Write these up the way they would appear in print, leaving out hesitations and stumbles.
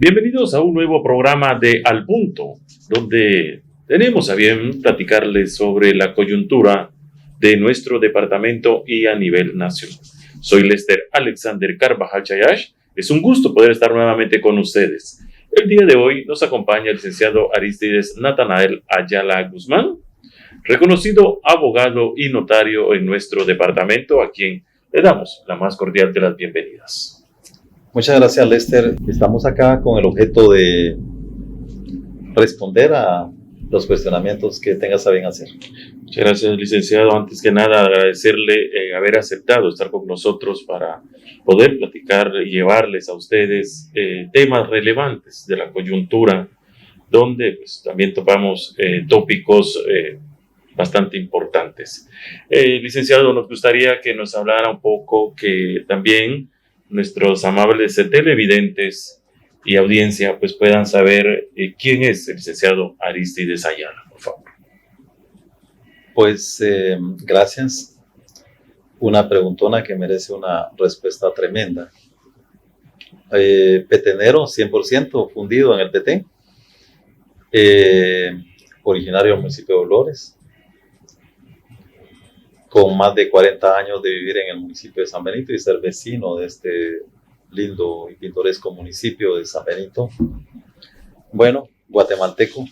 Bienvenidos a un nuevo programa de Al Punto, donde tenemos a bien platicarles sobre la coyuntura de nuestro departamento y a nivel nacional. Soy Lester Alexander Carvajal Chayash. Es un gusto poder estar nuevamente con ustedes. El día de hoy nos acompaña el licenciado Aristides Natanael Ayala Guzmán, reconocido abogado y notario en nuestro departamento, a quien le damos la más cordial de las bienvenidas. Muchas gracias, Lester. Estamos acá con el objeto de responder a los cuestionamientos que tengas a bien hacer. Muchas gracias, licenciado. Antes que nada, agradecerle haber aceptado estar con nosotros para poder platicar y llevarles a ustedes temas relevantes de la coyuntura, donde pues, también topamos tópicos bastante importantes. Licenciado, nos gustaría que nos hablara un poco que también nuestros amables televidentes y audiencia pues puedan saber quién es el licenciado Aristides Ayala, por favor. Pues gracias. Una preguntona que merece una respuesta tremenda. Petenero, 100% fundido en el Petén. Originario del municipio de Dolores. Con más de 40 años de vivir en el municipio de San Benito y ser vecino de este lindo y pintoresco municipio de San Benito. Bueno, guatemalteco,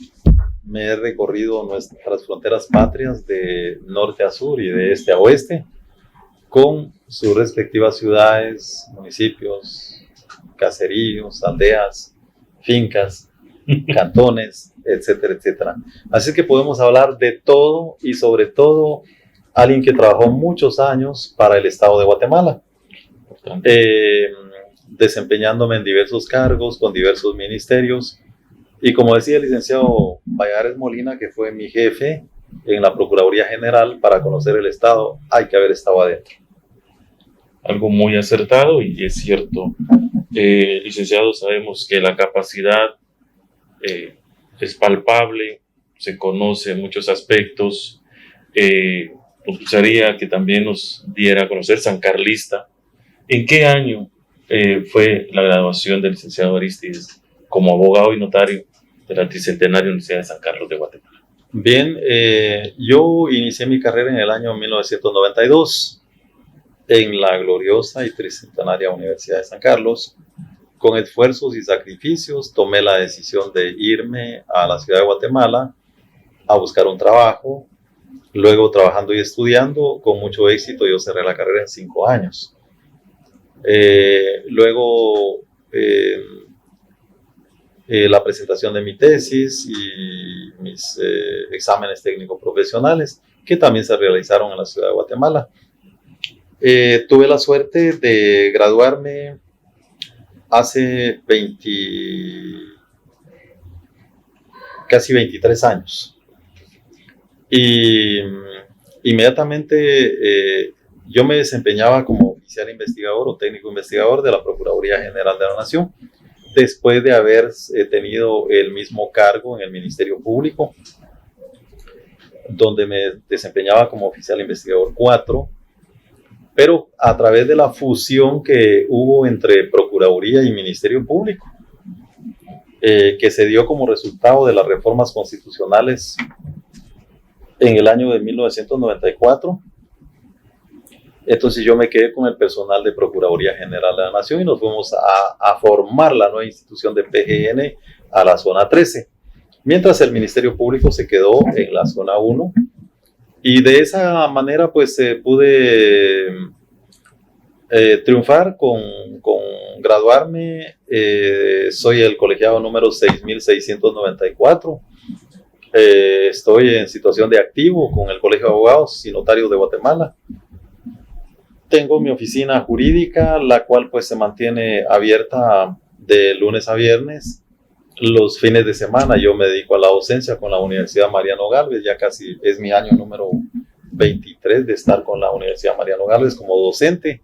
me he recorrido nuestras fronteras patrias de norte a sur y de este a oeste, con sus respectivas ciudades, municipios, caseríos, aldeas, fincas, cantones, etcétera, etcétera. Así que podemos hablar de todo y sobre todo alguien que trabajó muchos años para el Estado de Guatemala, desempeñándome en diversos cargos, con diversos ministerios, y como decía el licenciado Valladares Molina, que fue mi jefe en la Procuraduría General, para conocer el Estado hay que haber estado adentro. Algo muy acertado y es cierto. Licenciado, sabemos que la capacidad es palpable, se conoce en muchos aspectos. Nos gustaría que también nos diera a conocer San Carlista. ¿En qué año fue la graduación del licenciado Aristides como abogado y notario de la Tricentenaria Universidad de San Carlos de Guatemala? Bien, yo inicié mi carrera en el año 1992 en la gloriosa y Tricentenaria Universidad de San Carlos. Con esfuerzos y sacrificios tomé la decisión de irme a la ciudad de Guatemala a buscar un trabajo. Luego, trabajando y estudiando, con mucho éxito, yo cerré la carrera en 5 años. Luego, la presentación de mi tesis y mis exámenes técnicos profesionales, que también se realizaron en la ciudad de Guatemala. Tuve la suerte de graduarme hace casi 23 años. Y inmediatamente yo me desempeñaba como oficial investigador o técnico investigador de la Procuraduría General de la Nación, después de haber tenido el mismo cargo en el Ministerio Público, donde me desempeñaba como oficial investigador 4, pero a través de la fusión que hubo entre Procuraduría y Ministerio Público, que se dio como resultado de las reformas constitucionales en el año de 1994. Entonces yo me quedé con el personal de Procuraduría General de la Nación y nos fuimos a formar la nueva institución de PGN a la zona 13, mientras el Ministerio Público se quedó en la zona 1, y de esa manera pues pude triunfar con graduarme. Soy el colegiado número 6694. Estoy en situación de activo con el Colegio de Abogados y Notarios de Guatemala. Tengo mi oficina jurídica, la cual pues se mantiene abierta de lunes a viernes. Los fines de semana yo me dedico a la docencia con la Universidad Mariano Gálvez. Ya casi es mi año número 23 de estar con la Universidad Mariano Gálvez como docente.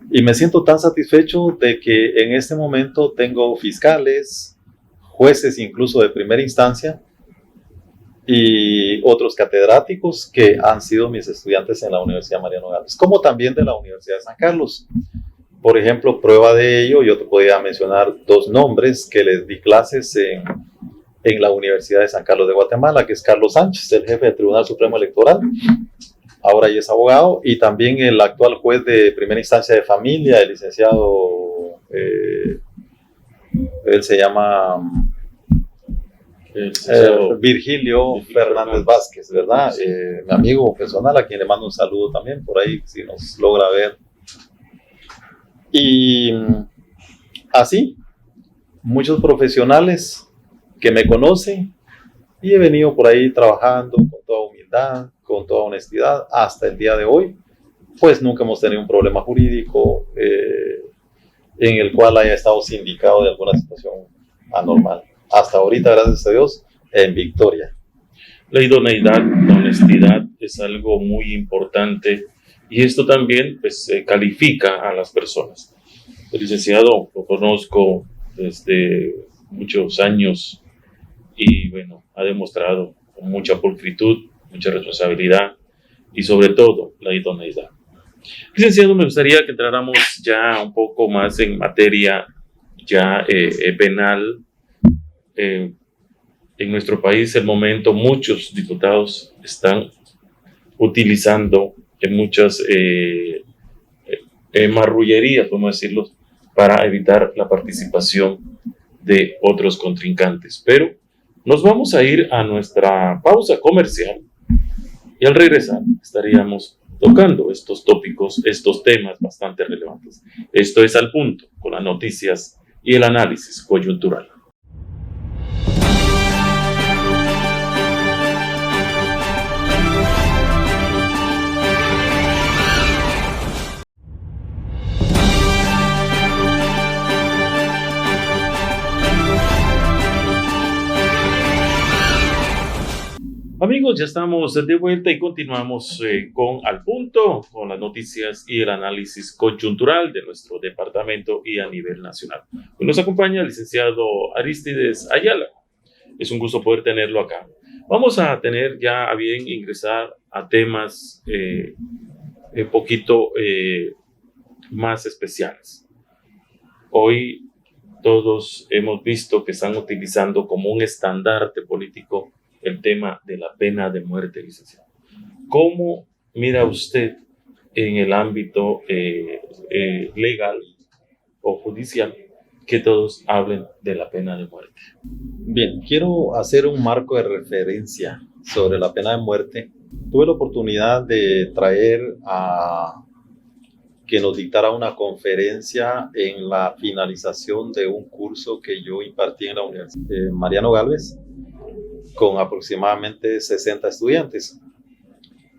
Y me siento tan satisfecho de que en este momento tengo fiscales, jueces incluso de primera instancia, y otros catedráticos que han sido mis estudiantes en la Universidad Mariano Gálvez, como también de la Universidad de San Carlos. Por ejemplo, prueba de ello, yo te podría mencionar 2 nombres que les di clases en la Universidad de San Carlos de Guatemala, que es Carlos Sánchez, el jefe del Tribunal Supremo Electoral, ahora ya es abogado, y también el actual juez de primera instancia de familia, el licenciado, él se llama Virgilio Fernández Vázquez, ¿verdad? Sí. Mi amigo personal, a quien le mando un saludo también por ahí, si nos logra ver. Y así, muchos profesionales que me conocen, y he venido por ahí trabajando con toda humildad, con toda honestidad, hasta el día de hoy, pues nunca hemos tenido un problema jurídico en el cual haya estado sindicado de alguna situación anormal. Hasta ahorita, gracias a Dios, en victoria. La idoneidad, la honestidad es algo muy importante y esto también pues, califica a las personas. El licenciado lo conozco desde muchos años y bueno, ha demostrado con mucha pulcritud, mucha responsabilidad y sobre todo la idoneidad. Licenciado, me gustaría que entráramos ya un poco más en materia ya penal. En nuestro país, el momento, muchos diputados están utilizando muchas marrullerías, podemos decirlo, para evitar la participación de otros contrincantes. Pero nos vamos a ir a nuestra pausa comercial y al regresar estaríamos tocando estos tópicos, estos temas bastante relevantes. Esto es Al Punto, con las noticias y el análisis coyuntural. Amigos, ya estamos de vuelta y continuamos con Al Punto, con las noticias y el análisis coyuntural de nuestro departamento y a nivel nacional. Hoy nos acompaña el licenciado Aristides Ayala. Es un gusto poder tenerlo acá. Vamos a tener ya a bien ingresar a temas un poquito más especiales. Hoy todos hemos visto que están utilizando como un estandarte político el tema de la pena de muerte, licenciado. ¿Cómo mira usted en el ámbito legal o judicial que todos hablen de la pena de muerte? Bien, quiero hacer un marco de referencia sobre la pena de muerte. Tuve la oportunidad de traer a que nos dictara una conferencia en la finalización de un curso que yo impartí en la Universidad Mariano Gálvez, con aproximadamente 60 estudiantes.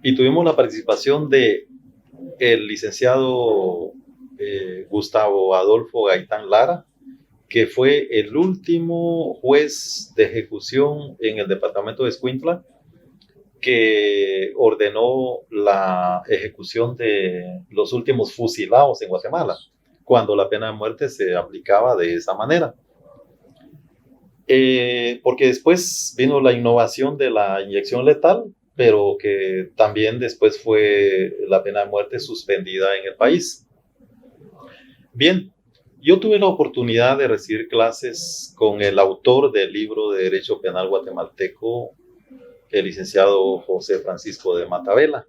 Y tuvimos la participación de el licenciado Gustavo Adolfo Gaitán Lara, que fue el último juez de ejecución en el departamento de Escuintla, que ordenó la ejecución de los últimos fusilados en Guatemala, cuando la pena de muerte se aplicaba de esa manera. Porque después vino la innovación de la inyección letal, pero que también después fue la pena de muerte suspendida en el país. Bien, yo tuve la oportunidad de recibir clases con el autor del libro de Derecho Penal Guatemalteco, el licenciado José Francisco de Matavela.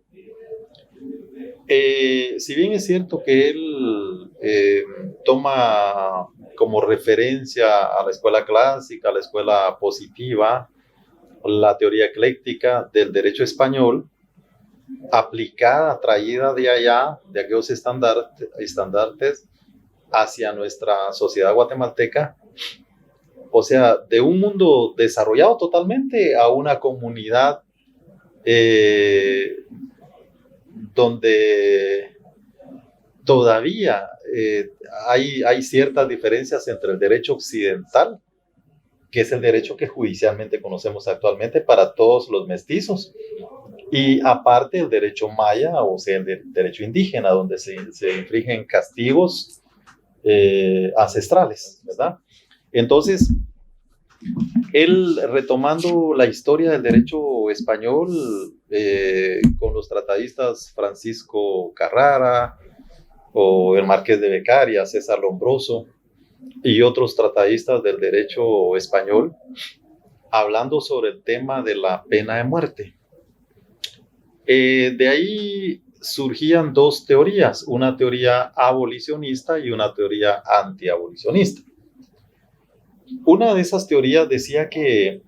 Si bien es cierto que él toma como referencia a la escuela clásica, a la escuela positiva, la teoría ecléctica del derecho español, aplicada, traída de allá, de aquellos estandartes hacia nuestra sociedad guatemalteca, o sea, de un mundo desarrollado totalmente a una comunidad donde todavía hay ciertas diferencias entre el derecho occidental, que es el derecho que judicialmente conocemos actualmente para todos los mestizos, y aparte el derecho maya, o sea, el derecho indígena, donde se infringen castigos ancestrales, ¿verdad? Entonces, él, retomando la historia del derecho español con los tratadistas Francisco Carrara, o el Marqués de Beccaria, César Lombroso y otros tratadistas del derecho español, hablando sobre el tema de la pena de muerte. De ahí surgían dos teorías, una teoría abolicionista y una teoría antiabolicionista. Una de esas teorías decía que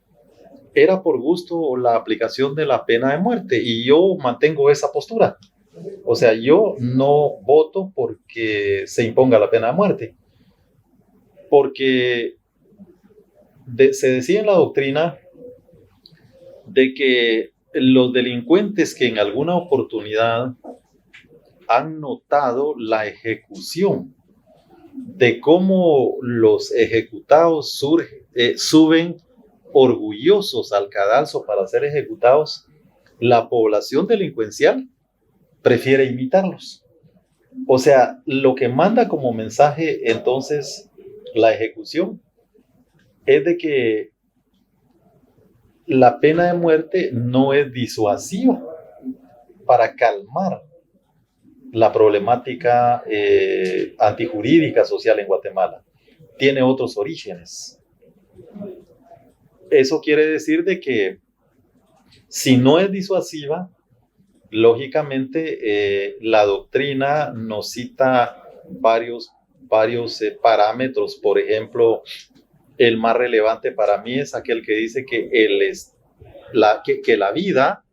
era por gusto la aplicación de la pena de muerte, y yo mantengo esa postura. O sea, yo no voto porque se imponga la pena de muerte, porque se decía en la doctrina de que los delincuentes que en alguna oportunidad han notado la ejecución, de cómo los ejecutados suben orgullosos al cadalso para ser ejecutados, la población delincuencial prefiere imitarlos. O sea, lo que manda como mensaje entonces la ejecución es de que la pena de muerte no es disuasiva para calmar la problemática antijurídica social en Guatemala. Tiene otros orígenes. Eso quiere decir de que si no es disuasiva, lógicamente la doctrina nos cita varios parámetros. Por ejemplo, el más relevante para mí es aquel que dice que la vida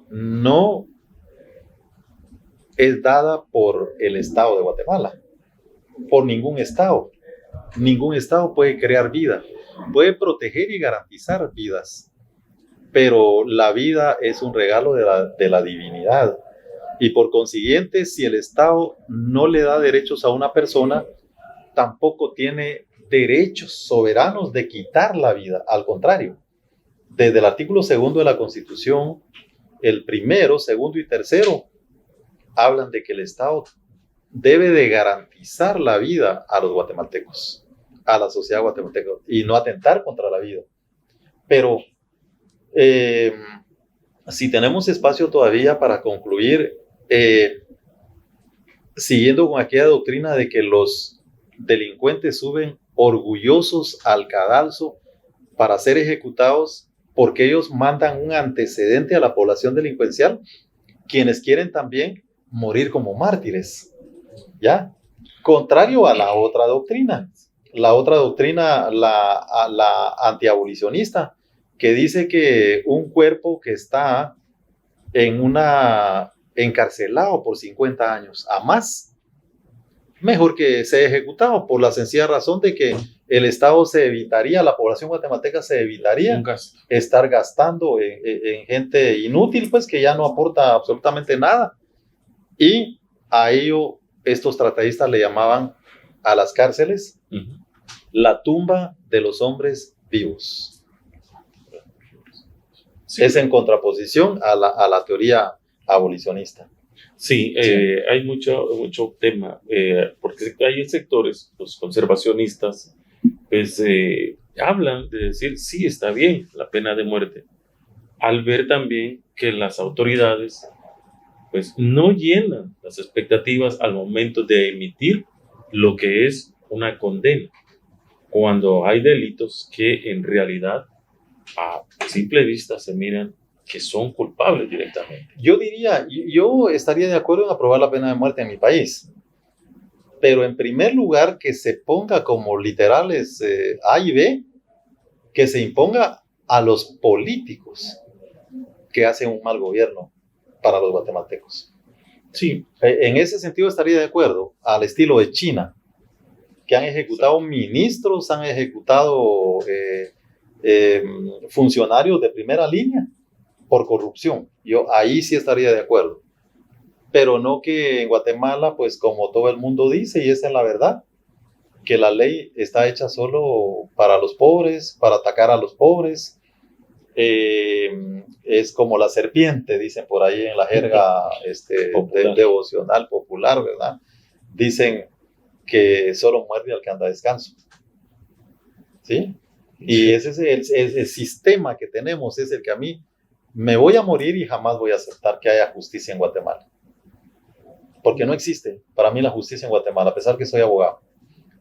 no es dada por el Estado de Guatemala, por ningún Estado. Ningún Estado puede crear vida, puede proteger y garantizar vidas, pero la vida es un regalo de la divinidad. Y por consiguiente, si el Estado no le da derechos a una persona, tampoco tiene derechos soberanos de quitar la vida. Al contrario, desde el artículo 2 de la Constitución, el primero, segundo y tercero hablan de que el Estado debe de garantizar la vida a los guatemaltecos, a la sociedad guatemalteca, y no atentar contra la vida. Pero si tenemos espacio todavía para concluir, siguiendo con aquella doctrina de que los delincuentes suben orgullosos al cadalso para ser ejecutados porque ellos mandan un antecedente a la población delincuencial, quienes quieren también morir como mártires, ¿ya? Contrario a la otra doctrina, la antiabolicionista, que dice que un cuerpo que está encarcelado por 50 años a más, mejor que sea ejecutado, por la sencilla razón de que el Estado la población guatemalteca se evitaría estar gastando en gente inútil, pues que ya no aporta absolutamente nada. Y a ello estos tratadistas le llamaban a las cárceles la tumba de los hombres vivos. Sí. Es en contraposición a la teoría abolicionista. Sí, hay mucho tema, porque hay sectores, los conservacionistas, pues hablan de decir, sí, está bien la pena de muerte, al ver también que las autoridades pues no llenan las expectativas al momento de emitir lo que es una condena, cuando hay delitos que en realidad a simple vista se miran que son culpables directamente. Yo estaría de acuerdo en aprobar la pena de muerte en mi país, pero en primer lugar que se ponga como literales A y B, que se imponga a los políticos que hacen un mal gobierno para los guatemaltecos. Sí. En ese sentido estaría de acuerdo, al estilo de China, que han ejecutado ministros, han ejecutado funcionarios de primera línea por corrupción. Yo ahí sí estaría de acuerdo. Pero no que en Guatemala, pues como todo el mundo dice, y esa es la verdad, que la ley está hecha solo para los pobres, para atacar a los pobres. Es como la serpiente, dicen por ahí en la jerga devocional popular, ¿verdad? Dicen que solo muerde al que anda a descanso. ¿Sí? Y ese es el sistema que tenemos, es el que a mí me voy a morir y jamás voy a aceptar que haya justicia en Guatemala. porque no existe para mí la justicia en Guatemala, a pesar que soy abogado.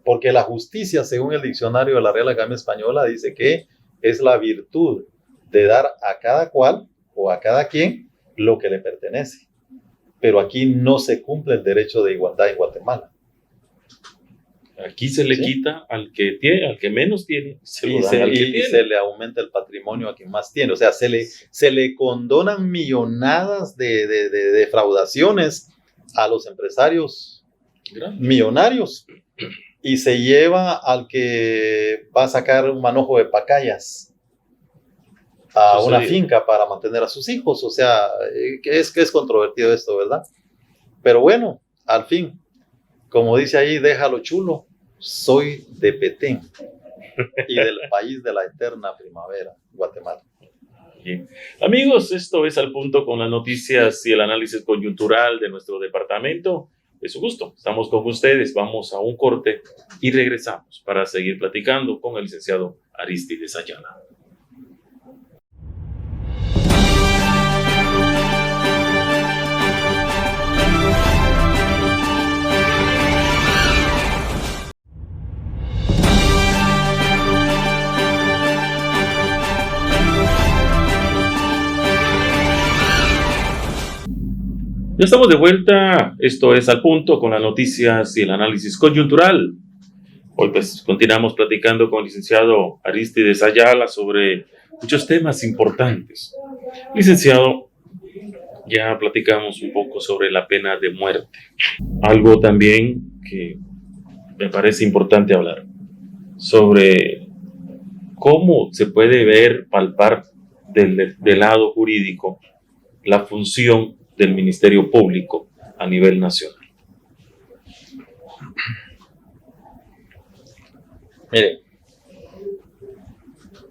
Porque la justicia, según el diccionario de la Real Academia Española, dice que es la virtud de dar a cada cual o a cada quien lo que le pertenece. Pero aquí no se cumple el derecho de igualdad en Guatemala. Aquí se le quita al que tiene, al que menos tiene, se le aumenta el patrimonio a quien más tiene. O sea, se le condonan millonadas de defraudaciones a los empresarios millonarios y se lleva al que va a sacar un manojo de pacayas a una finca para mantener a sus hijos. O sea, que es controvertido esto, ¿verdad? Pero bueno, al fin, como dice ahí, déjalo chulo, soy de Petén y del país de la eterna primavera, Guatemala. Bien. Amigos, esto es Al Punto con las noticias y el análisis coyuntural de nuestro departamento. Es un gusto, estamos con ustedes, vamos a un corte y regresamos para seguir platicando con el licenciado Arístides Ayala. Ya estamos de vuelta, esto es Al Punto con las noticias y el análisis coyuntural. Hoy pues continuamos platicando con el licenciado Arístides Ayala sobre muchos temas importantes. Licenciado, ya platicamos un poco sobre la pena de muerte. Algo también que me parece importante hablar sobre cómo se puede ver, palpar del lado jurídico la función del Ministerio Público a nivel nacional. Mire,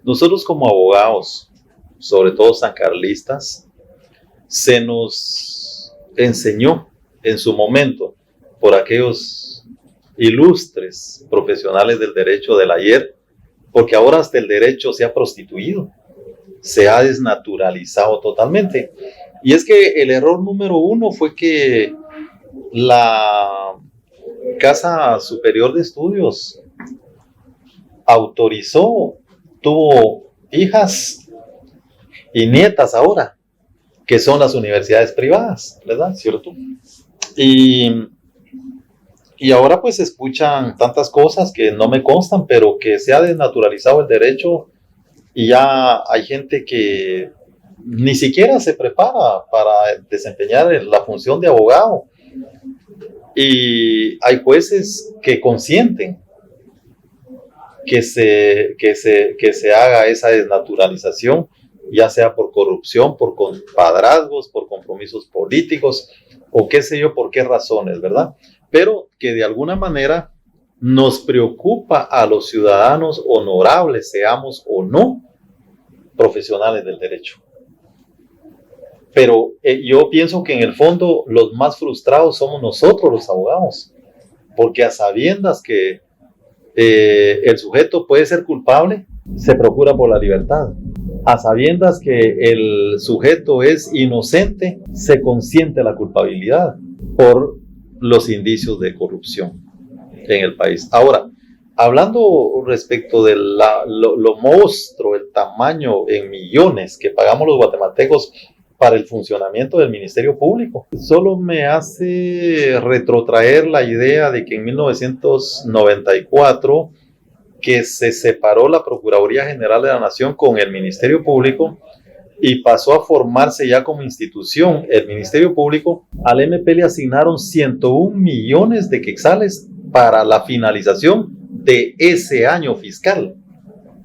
nosotros como abogados, sobre todo sancarlistas, se nos enseñó en su momento por aquellos ilustres profesionales del derecho del ayer, porque ahora hasta el derecho se ha prostituido, se ha desnaturalizado totalmente. Y es que el error número uno fue que la Casa Superior de Estudios autorizó, tuvo hijas y nietas ahora, que son las universidades privadas, ¿verdad? ¿Cierto? Y ahora pues se escuchan tantas cosas que no me constan, pero que se ha desnaturalizado el derecho y ya hay gente que ni siquiera se prepara para desempeñar la función de abogado. Y hay jueces que consienten que se haga esa desnaturalización, ya sea por corrupción, por compadrazgos, por compromisos políticos, o qué sé yo, por qué razones, ¿verdad? Pero que de alguna manera nos preocupa a los ciudadanos honorables, seamos o no profesionales del derecho. Pero yo pienso que en el fondo los más frustrados somos nosotros los abogados, porque a sabiendas que el sujeto puede ser culpable, se procura por la libertad. A sabiendas que el sujeto es inocente, se consiente la culpabilidad por los indicios de corrupción en el país. Ahora, hablando respecto de lo monstruo, el tamaño en millones que pagamos los guatemaltecos para el funcionamiento del Ministerio Público, solo me hace retrotraer la idea de que en 1994 que se separó la Procuraduría General de la Nación con el Ministerio Público y pasó a formarse ya como institución el Ministerio Público. Al MP le asignaron 101 millones de quetzales para la finalización de ese año fiscal,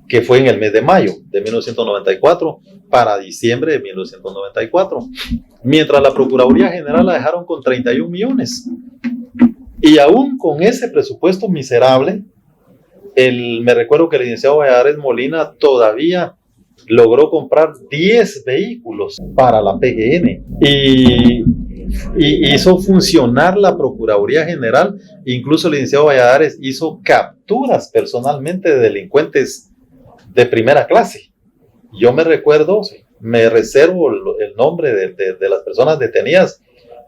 que fue en el mes de mayo de 1994 para diciembre de 1994, mientras la Procuraduría General la dejaron con 31 millones. Y aún con ese presupuesto miserable, me recuerdo que el licenciado Valladares Molina todavía logró comprar 10 vehículos para la PGN y hizo funcionar la Procuraduría General. Incluso el licenciado Valladares hizo capturas personalmente de delincuentes de primera clase. Yo me recuerdo, me reservo el nombre de las personas detenidas,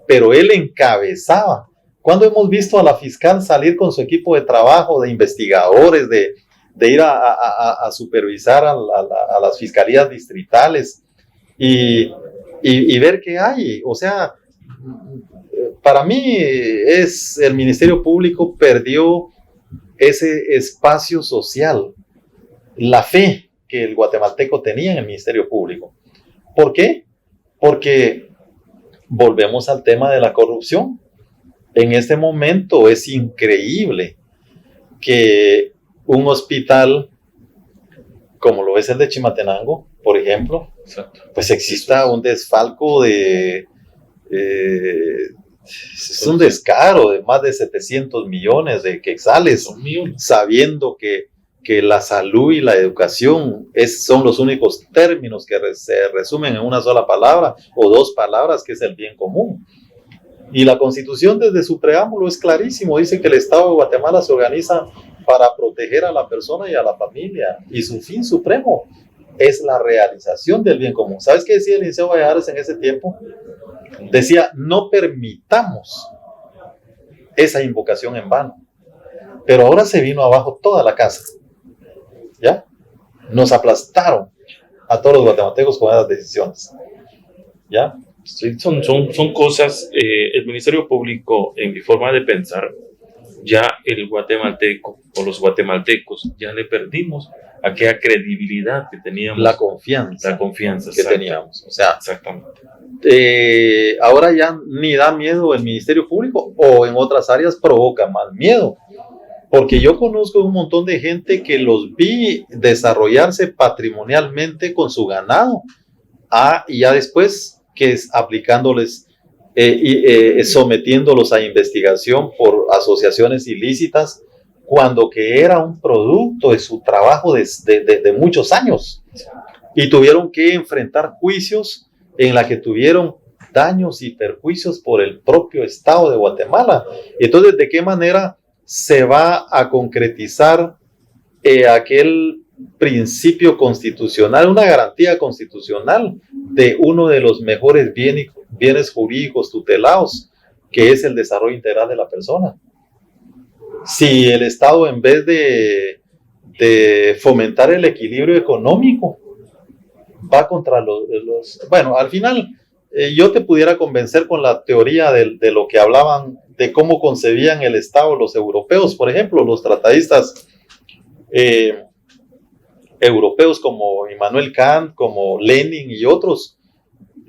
pero él encabezaba. ¿Cuándo hemos visto a la fiscal salir con su equipo de trabajo, de investigadores, de ir a supervisar a las fiscalías distritales y ver qué hay? O sea, para mí el Ministerio Público perdió ese espacio social, la fe que el guatemalteco tenía en el Ministerio Público. ¿Por qué? Porque volvemos al tema de la corrupción. En este momento es increíble que un hospital como lo es el de Chimatenango, por ejemplo, exacto, pues exista un desfalco de... es un descaro de más de 700 millones de quetzales, sabiendo que la salud y la educación son los únicos términos que se resumen en una sola palabra o dos palabras, que es el bien común. Y la Constitución desde su preámbulo es clarísimo, dice que el Estado de Guatemala se organiza para proteger a la persona y a la familia, y su fin supremo es la realización del bien común. ¿Sabes qué decía el licenciado Valladares en ese tiempo? Decía, no permitamos esa invocación en vano. Pero ahora se vino abajo toda la casa, ¿ya? Nos aplastaron a todos los guatemaltecos con esas decisiones, ¿ya? Sí, son cosas, el Ministerio Público, en mi forma de pensar, ya el guatemalteco o los guatemaltecos ya le perdimos aquella credibilidad que teníamos. La confianza que teníamos. O sea, exactamente. Ahora ya ni da miedo el Ministerio Público, o en otras áreas provoca más miedo. Porque yo conozco un montón de gente que los vi desarrollarse patrimonialmente con su ganado. Y ya después que es aplicándoles, sometiéndolos a investigación por asociaciones ilícitas, cuando que era un producto de su trabajo de muchos años. Y tuvieron que enfrentar juicios en la que tuvieron daños y perjuicios por el propio Estado de Guatemala. Entonces, ¿de qué manera se va a concretizar aquel principio constitucional, una garantía constitucional de uno de los mejores bienes jurídicos tutelados, que es el desarrollo integral de la persona? Si el Estado, en vez de fomentar el equilibrio económico, va contra bueno, al final yo te pudiera convencer con la teoría de lo que hablaban, de cómo concebían el Estado los europeos, por ejemplo, los tratadistas europeos como Immanuel Kant, como Lenin y otros,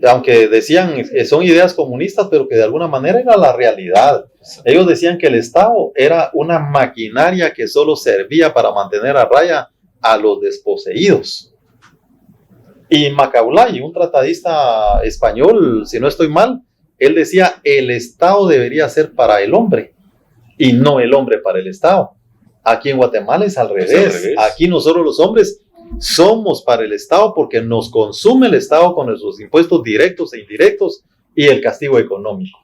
aunque decían son ideas comunistas, pero que de alguna manera era la realidad. Ellos decían que el Estado era una maquinaria que solo servía para mantener a raya a los desposeídos. Y Macaulay, un tratadista español, si no estoy mal, él decía, el Estado debería ser para el hombre y no el hombre para el Estado. Aquí en Guatemala es al revés. Aquí nosotros los hombres somos para el Estado porque nos consume el Estado con nuestros impuestos directos e indirectos y el castigo económico.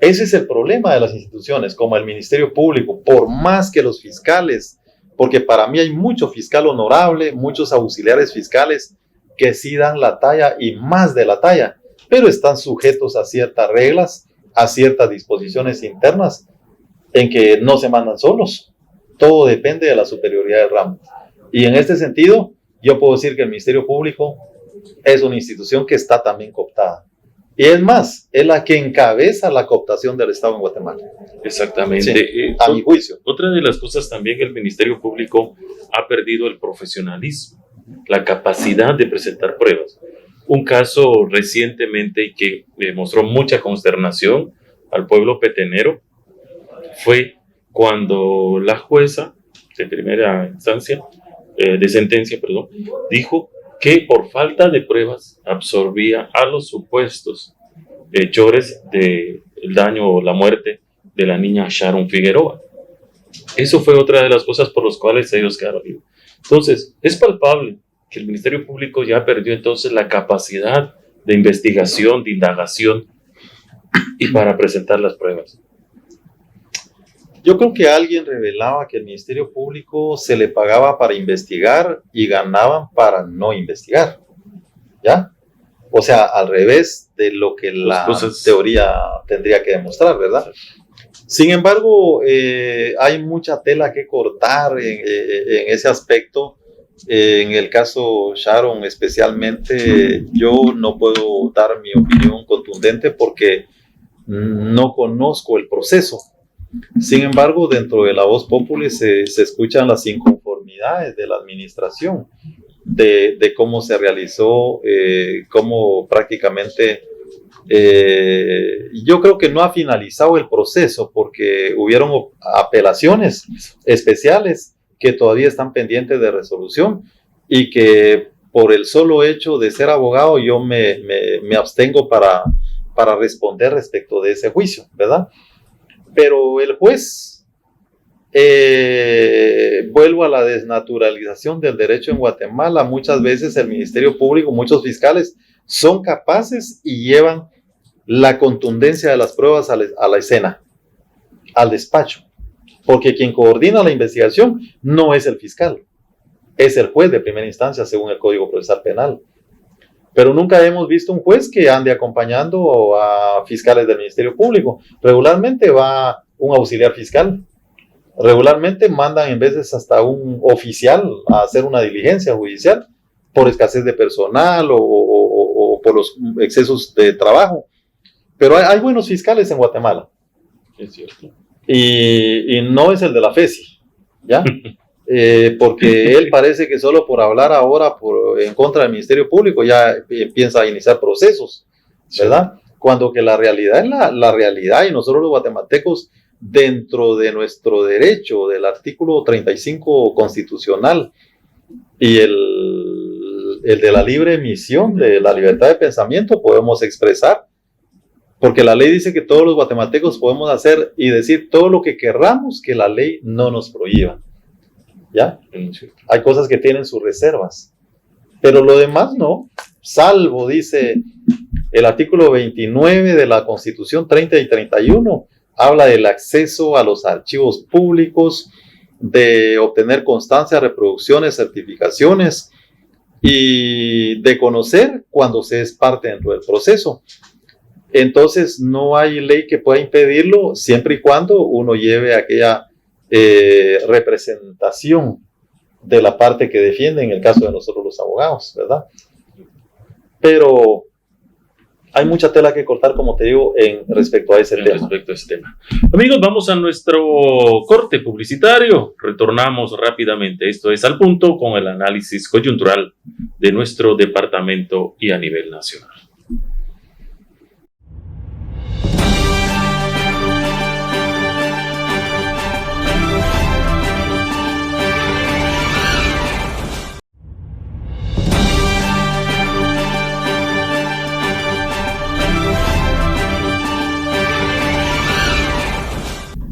Ese es el problema de las instituciones, como el Ministerio Público, por más que los fiscales, porque para mí hay mucho fiscal honorable, muchos auxiliares fiscales que sí dan la talla y más de la talla, pero están sujetos a ciertas reglas, a ciertas disposiciones internas, en que no se mandan solos. Todo depende de la superioridad del ramo. Y en este sentido, yo puedo decir que el Ministerio Público es una institución que está también cooptada. Y es más, es la que encabeza la cooptación del Estado en Guatemala. Exactamente. Sí, a mi juicio. Otra de las cosas también que el Ministerio Público ha perdido el profesionalismo, la capacidad de presentar pruebas. Un caso recientemente y que mostró mucha consternación al pueblo petenero fue cuando la jueza de primera instancia, de sentencia, perdón, dijo que por falta de pruebas absorbía a los supuestos hechores del daño o la muerte de la niña Sharon Figueroa. Eso fue otra de las cosas por las cuales ellos quedaron libres. Entonces, es palpable que el Ministerio Público ya perdió entonces la capacidad de investigación, de indagación y para presentar las pruebas. Yo creo que alguien revelaba que el Ministerio Público se le pagaba para investigar y ganaban para no investigar, ¿ya? O sea, al revés de lo que la teoría tendría que demostrar, ¿verdad? Sin embargo, hay mucha tela que cortar en ese aspecto. En el caso Sharon especialmente, yo no puedo dar mi opinión contundente porque no conozco el proceso. Sin embargo, dentro de la voz populi se escuchan las inconformidades de la administración, de cómo se realizó, cómo prácticamente, yo creo que no ha finalizado el proceso porque hubieron apelaciones especiales que todavía están pendientes de resolución y que por el solo hecho de ser abogado yo me abstengo para responder respecto de ese juicio, ¿verdad? Pero el juez, vuelvo a la desnaturalización del derecho en Guatemala. Muchas veces el Ministerio Público, muchos fiscales son capaces y llevan la contundencia de las pruebas a la escena, al despacho, porque quien coordina la investigación no es el fiscal, es el juez de primera instancia según el Código Procesal Penal. Pero nunca hemos visto un juez que ande acompañando a fiscales del Ministerio Público. Regularmente va un auxiliar fiscal. Regularmente mandan en veces hasta un oficial a hacer una diligencia judicial por escasez de personal o por los excesos de trabajo. Pero hay buenos fiscales en Guatemala. Es cierto. Y no es el de la FESI, ¿ya? Porque él parece que solo por hablar ahora en contra del Ministerio Público ya piensa a iniciar procesos, ¿verdad? Sí. Cuando que la realidad es la realidad, y nosotros los guatemaltecos, dentro de nuestro derecho del artículo 35 constitucional y el de la libre emisión, de la libertad de pensamiento, podemos expresar, porque la ley dice que todos los guatemaltecos podemos hacer y decir todo lo que querramos que la ley no nos prohíba. ¿Ya? Hay cosas que tienen sus reservas, pero lo demás no, salvo, dice el artículo 29 de la Constitución 30 y 31, habla del acceso a los archivos públicos, de obtener constancia, reproducciones, certificaciones y de conocer cuando se es parte dentro del proceso. Entonces no hay ley que pueda impedirlo siempre y cuando uno lleve aquella representación de la parte que defiende, en el caso de nosotros los abogados, ¿verdad? Pero hay mucha tela que cortar, como te digo, respecto a ese tema. Amigos, vamos a nuestro corte publicitario. Retornamos rápidamente. Esto es Al Punto con el análisis coyuntural de nuestro departamento y a nivel nacional.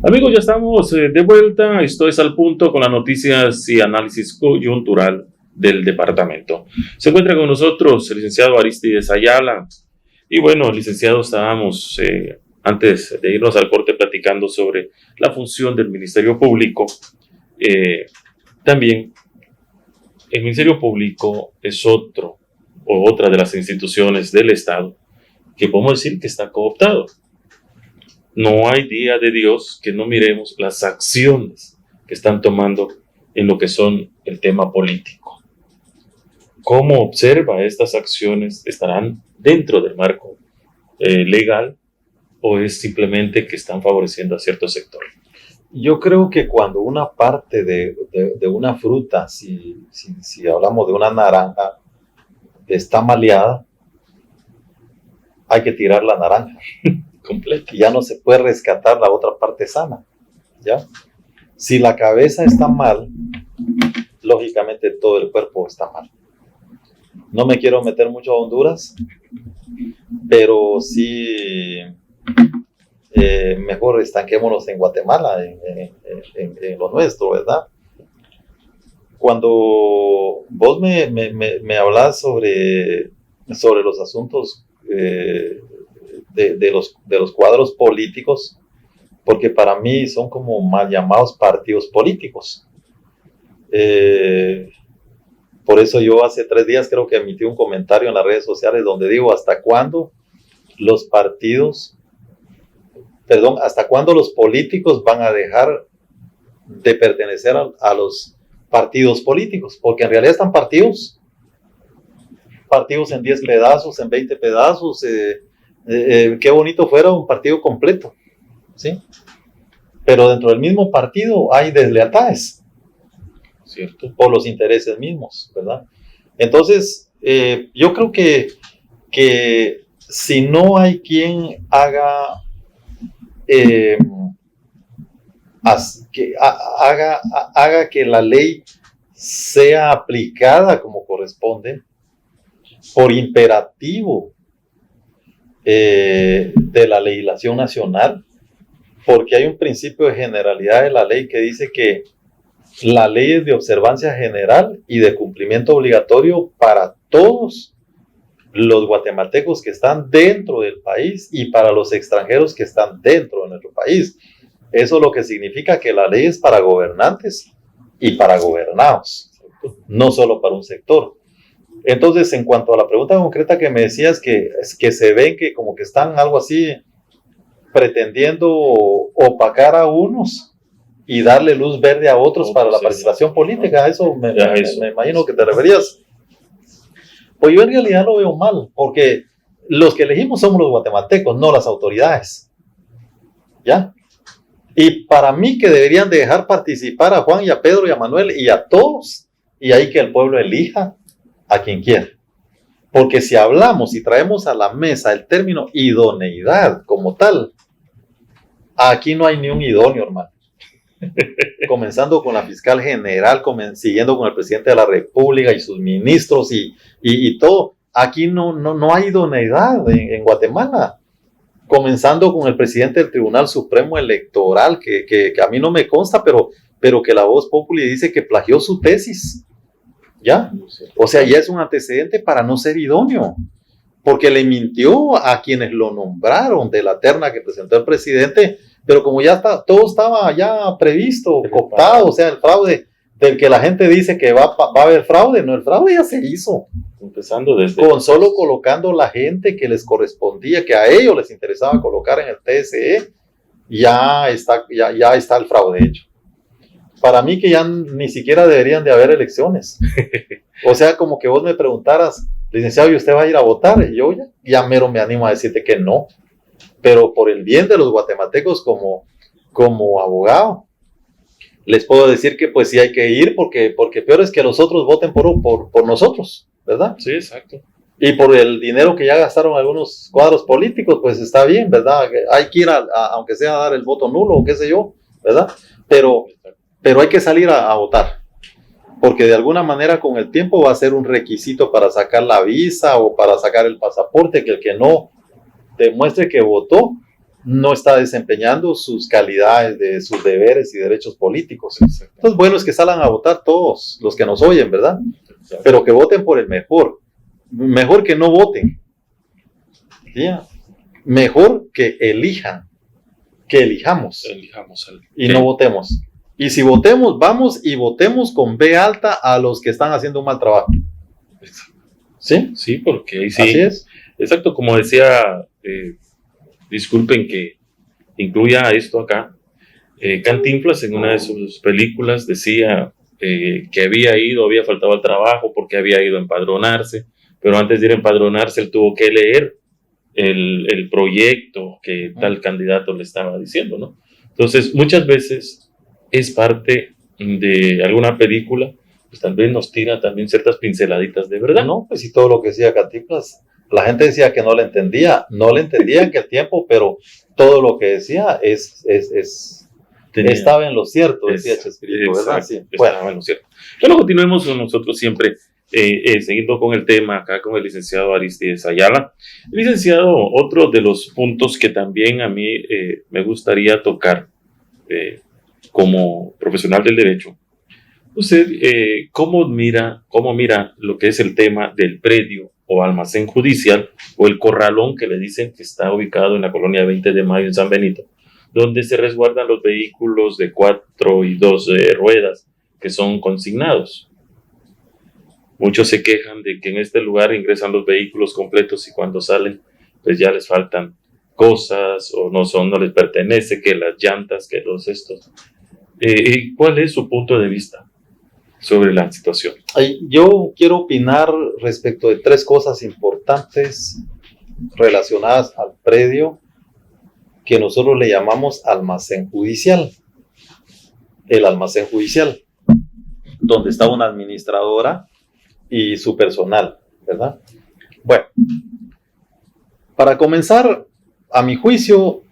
Amigos, ya estamos de vuelta. Esto es Al Punto con las noticias y análisis coyuntural del departamento. Se encuentra con nosotros el licenciado Aristides Ayala. Y bueno, licenciado, estábamos antes de irnos al corte platicando sobre la función del Ministerio Público. También el Ministerio Público es otra de las instituciones del Estado que podemos decir que está cooptado. No hay día de Dios que no miremos las acciones que están tomando en lo que son el tema político. ¿Cómo observa estas acciones? ¿Estarán dentro del marco legal o es simplemente que están favoreciendo a cierto sector? Yo creo que cuando una parte de una fruta, si hablamos de una naranja, está maleada, hay que tirar la naranja. Completa. Ya no se puede rescatar la otra parte sana, ¿ya? Si la cabeza está mal, lógicamente todo el cuerpo está mal. No me quiero meter mucho a Honduras, pero sí, mejor estanquémonos en Guatemala, en lo nuestro, ¿verdad? Cuando vos me hablas sobre los asuntos de los cuadros políticos, porque para mí son como mal llamados partidos políticos. Por eso yo hace 3 días creo que emití un comentario en las redes sociales donde digo, ¿hasta cuándo los políticos van a dejar de pertenecer a los partidos políticos? Porque en realidad están partidos en 10 pedazos, en 20 pedazos. Qué bonito fuera un partido completo, ¿sí? Pero dentro del mismo partido hay deslealtades, ¿cierto? Por los intereses mismos, ¿verdad? Entonces, yo creo que si no hay quien haga que la ley sea aplicada como corresponde, por imperativo de la legislación nacional, porque hay un principio de generalidad de la ley que dice que la ley es de observancia general y de cumplimiento obligatorio para todos los guatemaltecos que están dentro del país y para los extranjeros que están dentro de nuestro país. Eso es lo que significa que la ley es para gobernantes y para gobernados, no solo para un sector. Entonces, en cuanto a la pregunta concreta que me decías, que se ven que como que están algo así pretendiendo opacar a unos y darle luz verde a otros para la participación política, eso me imagino que te referías. Pues yo en realidad lo veo mal, porque los que elegimos somos los guatemaltecos, no las autoridades. ¿Ya? Y para mí que deberían de dejar participar a Juan y a Pedro y a Manuel y a todos, y ahí que el pueblo elija a quien quiera. Porque si hablamos y traemos a la mesa el término idoneidad como tal, aquí no hay ni un idóneo, hermano. Comenzando con la fiscal general, siguiendo con el presidente de la República y sus ministros y todo. Aquí no hay idoneidad en Guatemala. Comenzando con el presidente del Tribunal Supremo Electoral, que a mí no me consta, pero que la Voz Populi dice que plagió su tesis. ¿Ya? O sea, ya es un antecedente para no ser idóneo, porque le mintió a quienes lo nombraron de la terna que presentó el presidente, pero como ya todo estaba ya previsto, cooptado, o sea, el fraude del que la gente dice que va a haber fraude, no, el fraude ya se hizo. Empezando desde... Con solo colocando la gente que les correspondía, que a ellos les interesaba colocar en el TSE, ya está el fraude hecho. Para mí que ya ni siquiera deberían de haber elecciones. O sea, como que vos me preguntaras, licenciado, ¿y usted va a ir a votar? Y yo ya mero me animo a decirte que no. Pero por el bien de los guatemaltecos como abogado, les puedo decir que pues sí hay que ir porque peor es que los otros voten por nosotros, ¿verdad? Sí, exacto. Y por el dinero que ya gastaron algunos cuadros políticos, pues está bien, ¿verdad? Hay que ir aunque sea a dar el voto nulo o qué sé yo, ¿verdad? Pero hay que salir a votar, porque de alguna manera con el tiempo va a ser un requisito para sacar la visa o para sacar el pasaporte, que el que no demuestre que votó no está desempeñando sus calidades, de sus deberes y derechos políticos. Entonces, bueno, es que salgan a votar todos los que nos oyen, ¿verdad? Pero que voten por el mejor que no voten, ¿sí? Mejor que elijamos y no votemos. Y si votemos, vamos y votemos con B alta a los que están haciendo un mal trabajo. ¿Sí? Sí, porque sí. Así es. Exacto, como decía, disculpen que incluya esto acá. Cantinflas en una de sus películas decía que había faltado al trabajo porque había ido a empadronarse, pero antes de ir a empadronarse él tuvo que leer el proyecto que tal candidato le estaba diciendo, ¿no? Entonces, muchas veces es parte de alguna película, pues también nos tira también ciertas pinceladitas de verdad. No, pues y todo lo que decía Cantinflas, la gente decía que no le entendía en aquel tiempo, pero todo lo que decía estaba en lo cierto, decía Chespirito, ¿verdad? Sí. Bueno, en lo cierto. Bueno, continuemos con nosotros siempre, siguiendo con el tema acá con el licenciado Aristides Ayala. Licenciado, otro de los puntos que también a mí me gustaría tocar como profesional del derecho, usted ¿cómo mira lo que es el tema del predio o almacén judicial o el corralón que le dicen que está ubicado en la colonia 20 de Mayo en San Benito, donde se resguardan los vehículos de 4 y 2 ruedas que son consignados? Muchos se quejan de que en este lugar ingresan los vehículos completos y cuando salen, pues ya les faltan cosas o no les pertenece, que las llantas, que los estos. ¿Cuál es su punto de vista sobre la situación? Yo quiero opinar respecto de 3 cosas importantes relacionadas al predio que nosotros le llamamos almacén judicial. El almacén judicial, donde está una administradora y su personal, ¿verdad? Bueno, para comenzar, a mi juicio,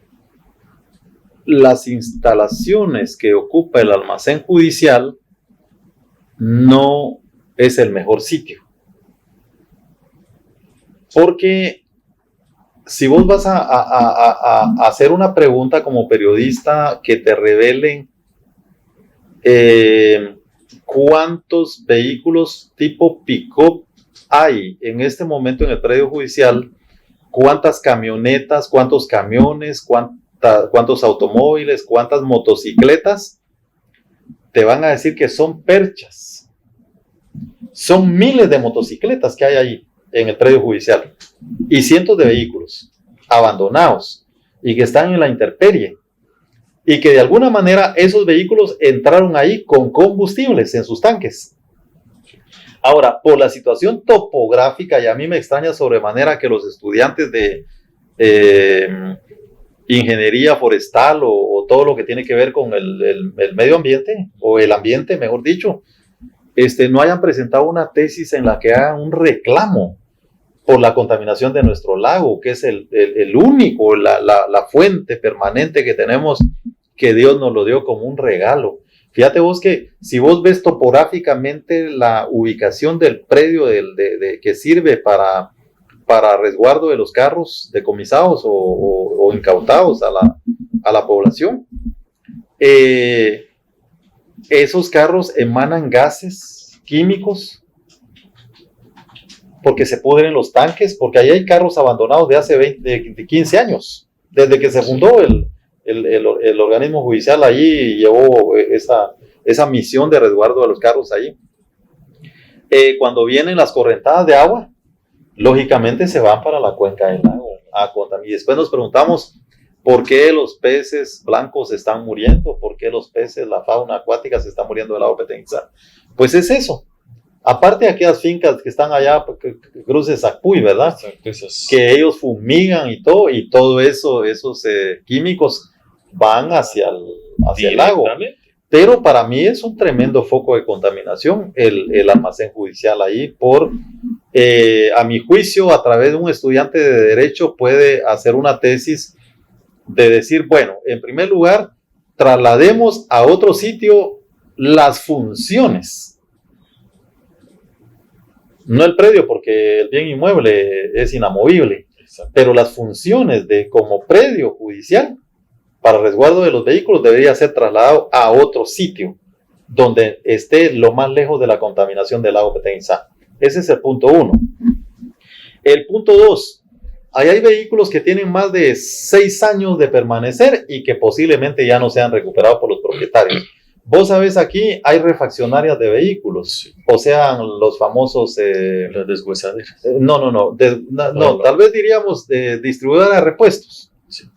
las instalaciones que ocupa el almacén judicial no es el mejor sitio. Porque si vos vas a hacer una pregunta como periodista que te revelen cuántos vehículos tipo pick-up hay en este momento en el predio judicial, cuántas camionetas, cuántos camiones, cuántos automóviles, cuántas motocicletas, te van a decir que son perchas. Son miles de motocicletas que hay ahí en el predio judicial y cientos de vehículos abandonados y que están en la intemperie y que de alguna manera esos vehículos entraron ahí con combustibles en sus tanques. Ahora, por la situación topográfica, y a mí me extraña sobremanera que los estudiantes de ingeniería forestal o todo lo que tiene que ver con el medio ambiente, o el ambiente, mejor dicho, no hayan presentado una tesis en la que hagan un reclamo por la contaminación de nuestro lago, que es el único, la fuente permanente que tenemos, que Dios nos lo dio como un regalo. Fíjate vos que si vos ves topográficamente la ubicación del predio que sirve para resguardo de los carros decomisados o incautados a la población, esos carros emanan gases químicos porque se pudren los tanques, porque ahí hay carros abandonados de hace 15 años, desde que se fundó el organismo judicial. Allí llevó esa misión de resguardo de los carros allí. Cuando vienen las correntadas de agua, lógicamente se van para la cuenca del lago a contaminar. Y después nos preguntamos por qué los peces blancos están muriendo, por qué los peces, la fauna acuática se está muriendo del lago Petenza. Pues es eso. Aparte de aquellas fincas que están allá, cruces Zacuy, ¿verdad? Que ellos fumigan y todo eso, esos químicos van hacia el lago. Pero para mí es un tremendo foco de contaminación el almacén judicial ahí a mi juicio, a través de un estudiante de Derecho puede hacer una tesis de decir, bueno, en primer lugar, traslademos a otro sitio las funciones. No el predio, porque el bien inmueble es inamovible, pero las funciones como predio judicial para resguardo de los vehículos debería ser trasladado a otro sitio donde esté lo más lejos de la contaminación del lago Petenza. Ese es el punto 1. El punto 2, ahí hay vehículos que tienen más de 6 años de permanecer y que posiblemente ya no sean recuperados por los propietarios. Vos sabés, aquí hay refaccionarias de vehículos, o sean los famosos... las deshuesaderas. No, tal vez diríamos distribuidoras de repuestos, sí.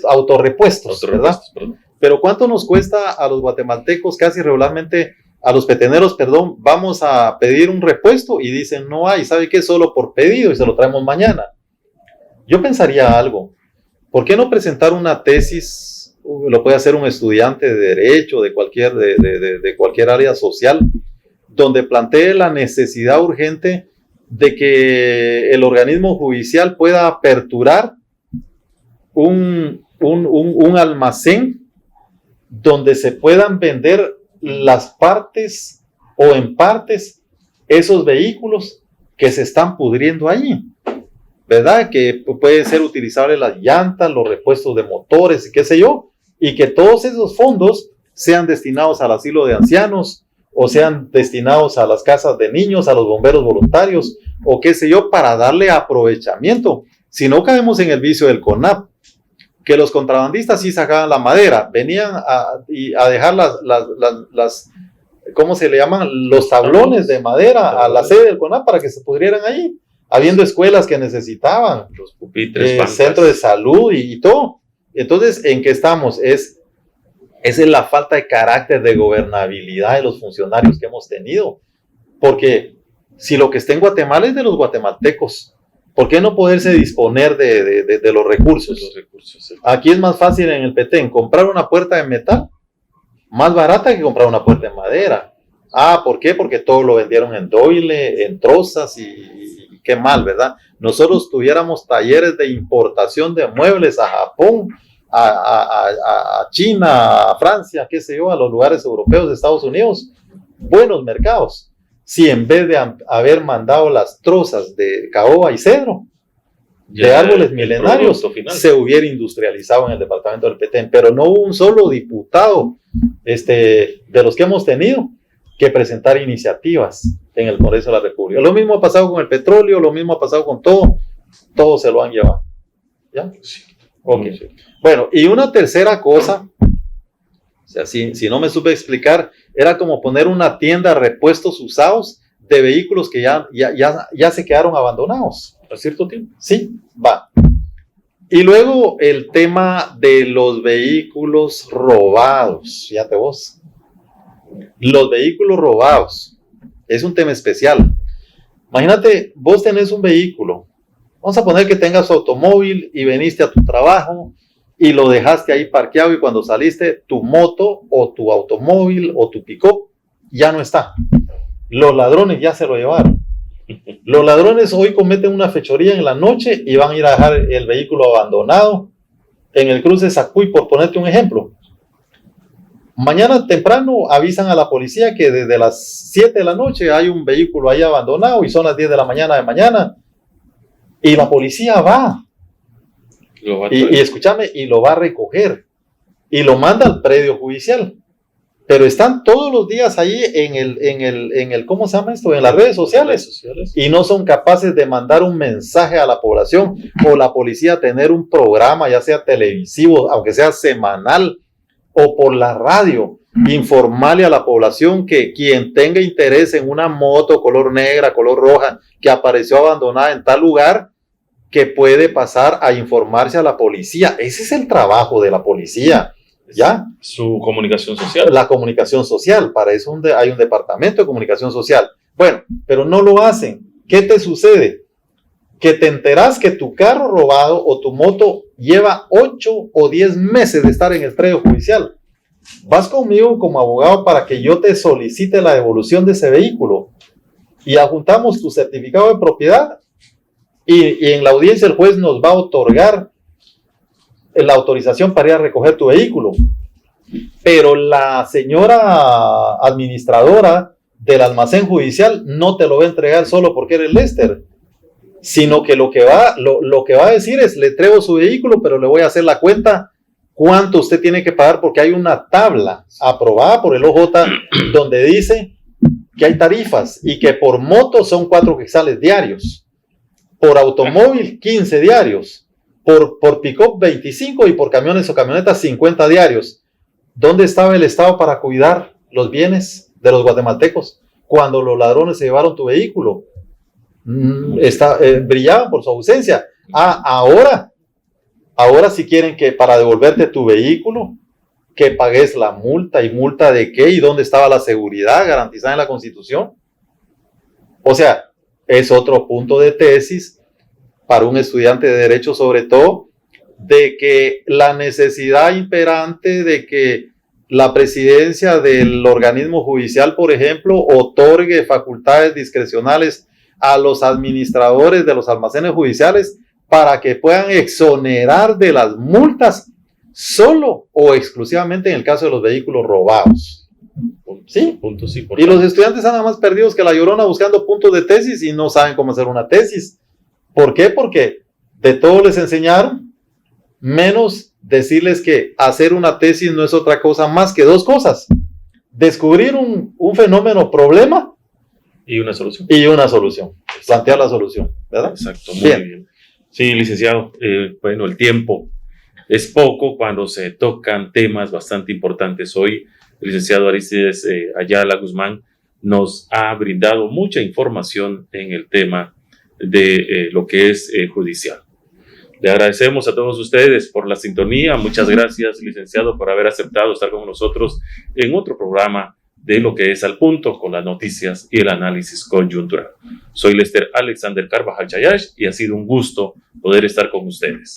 Autorrepuestos, ¿verdad? Perdón. Pero ¿cuánto nos cuesta a los guatemaltecos casi regularmente, a los peteneros, perdón, vamos a pedir un repuesto y dicen no hay, ¿sabe qué? Solo por pedido y se lo traemos mañana? Yo pensaría algo, ¿por qué no presentar una tesis? Lo puede hacer un estudiante de Derecho, de cualquier área social, donde plantee la necesidad urgente de que el organismo judicial pueda aperturar un almacén donde se puedan vender las partes o en partes esos vehículos que se están pudriendo allí, ¿verdad? Que puede ser utilizable las llantas, los repuestos de motores y qué sé yo, y que todos esos fondos sean destinados al asilo de ancianos o sean destinados a las casas de niños, a los bomberos voluntarios o qué sé yo, para darle aprovechamiento. Si no caemos en el vicio del CONAP, que los contrabandistas sí sacaban la madera, venían a dejar ¿cómo se le llaman? Los tablones de madera a la sede del CONAP para que se pudrieran ahí, habiendo escuelas que necesitaban, los pupitres, centro de salud y todo. Entonces, ¿en qué estamos? Esa es la falta de carácter, de gobernabilidad de los funcionarios que hemos tenido. Porque si lo que está en Guatemala es de los guatemaltecos, ¿por qué no poderse disponer de los recursos? Sí. Aquí es más fácil en el Petén comprar una puerta de metal, más barata que comprar una puerta de madera. ¿Por qué? Porque todo lo vendieron en doile, en trozas y qué mal, ¿verdad? Nosotros tuviéramos talleres de importación de muebles a Japón, a China, a Francia, qué sé yo, a los lugares europeos de Estados Unidos, buenos mercados. Si en vez de haber mandado las trozas de caoba y cedro, de árboles milenarios, se hubiera industrializado en el departamento del Petén, pero no hubo un solo diputado de los que hemos tenido que presentar iniciativas en el Congreso de la República. Lo mismo ha pasado con el petróleo, lo mismo ha pasado con todo se lo han llevado. ¿Ya? Sí. Ok. Sí. Bueno, y una tercera cosa, o sea, si no me supe explicar, era como poner una tienda de repuestos usados de vehículos que ya se quedaron abandonados. ¿A cierto tiempo? Sí, va. Y luego el tema de los vehículos robados, fíjate vos. Los vehículos robados es un tema especial. Imagínate, vos tenés un vehículo, vamos a poner que tengas tu automóvil y veniste a tu trabajo y lo dejaste ahí parqueado y cuando saliste tu moto o tu automóvil o tu pick-up ya no está. Los ladrones ya se lo llevaron. Los ladrones hoy cometen una fechoría en la noche y van a ir a dejar el vehículo abandonado en el cruce Sacuy, por ponerte un ejemplo. Mañana temprano avisan a la policía que desde las 7 de la noche hay un vehículo ahí abandonado y son las 10 de la mañana y la policía va y escúchame, y lo va a recoger y lo manda al predio judicial, pero están todos los días ahí en el ¿cómo se llama esto? En las redes sociales y no son capaces de mandar un mensaje a la población o la policía tener un programa, ya sea televisivo, aunque sea semanal, o por la radio, informarle a la población que quien tenga interés en una moto color negra, color roja, que apareció abandonada en tal lugar, que puede pasar a informarse a la policía. Ese es el trabajo de la policía, ¿ya? Su comunicación social. La comunicación social, para eso hay un departamento de comunicación social. Bueno, pero no lo hacen. ¿Qué te sucede? Que te enterás que tu carro robado o tu moto lleva 8 o 10 meses de estar en el predio judicial. Vas conmigo como abogado para que yo te solicite la devolución de ese vehículo y adjuntamos tu certificado de propiedad y en la audiencia el juez nos va a otorgar la autorización para ir a recoger tu vehículo. Pero la señora administradora del almacén judicial no te lo va a entregar solo porque eres Lester, sino que lo que va a decir es: le entrego su vehículo, pero le voy a hacer la cuenta cuánto usted tiene que pagar, porque hay una tabla aprobada por el OJ donde dice que hay tarifas y que por moto son 4 quetzales diarios, por automóvil 15 diarios, por pick-up 25 y por camiones o camionetas 50 diarios. ¿Dónde estaba el Estado para cuidar los bienes de los guatemaltecos cuando los ladrones se llevaron tu vehículo? Brillaban por su ausencia. Ahora si quieren que para devolverte tu vehículo, que pagues la multa. ¿Y multa de qué? ¿Y dónde estaba la seguridad garantizada en la Constitución? O sea, es otro punto de tesis para un estudiante de Derecho, sobre todo, de que la necesidad imperante de que la presidencia del organismo judicial, por ejemplo, otorgue facultades discrecionales a los administradores de los almacenes judiciales para que puedan exonerar de las multas solo o exclusivamente en el caso de los vehículos robados. ¿Sí? Puntos y los estudiantes andan más perdidos que la Llorona buscando puntos de tesis y no saben cómo hacer una tesis. ¿Por qué? Porque de todo les enseñaron, menos decirles que hacer una tesis no es otra cosa más que 2 cosas: descubrir un fenómeno, problema, y una solución. Plantear la solución, ¿verdad? Exacto, muy bien. Sí, licenciado, bueno, el tiempo es poco cuando se tocan temas bastante importantes. Hoy el licenciado Aristides Ayala Guzmán nos ha brindado mucha información en el tema de lo que es judicial. Le agradecemos a todos ustedes por la sintonía. Muchas gracias, licenciado, por haber aceptado estar con nosotros en otro programa de lo que es Al Punto, con las noticias y el análisis coyuntural. Soy Lester Alexander Carvajal Chayash y ha sido un gusto poder estar con ustedes.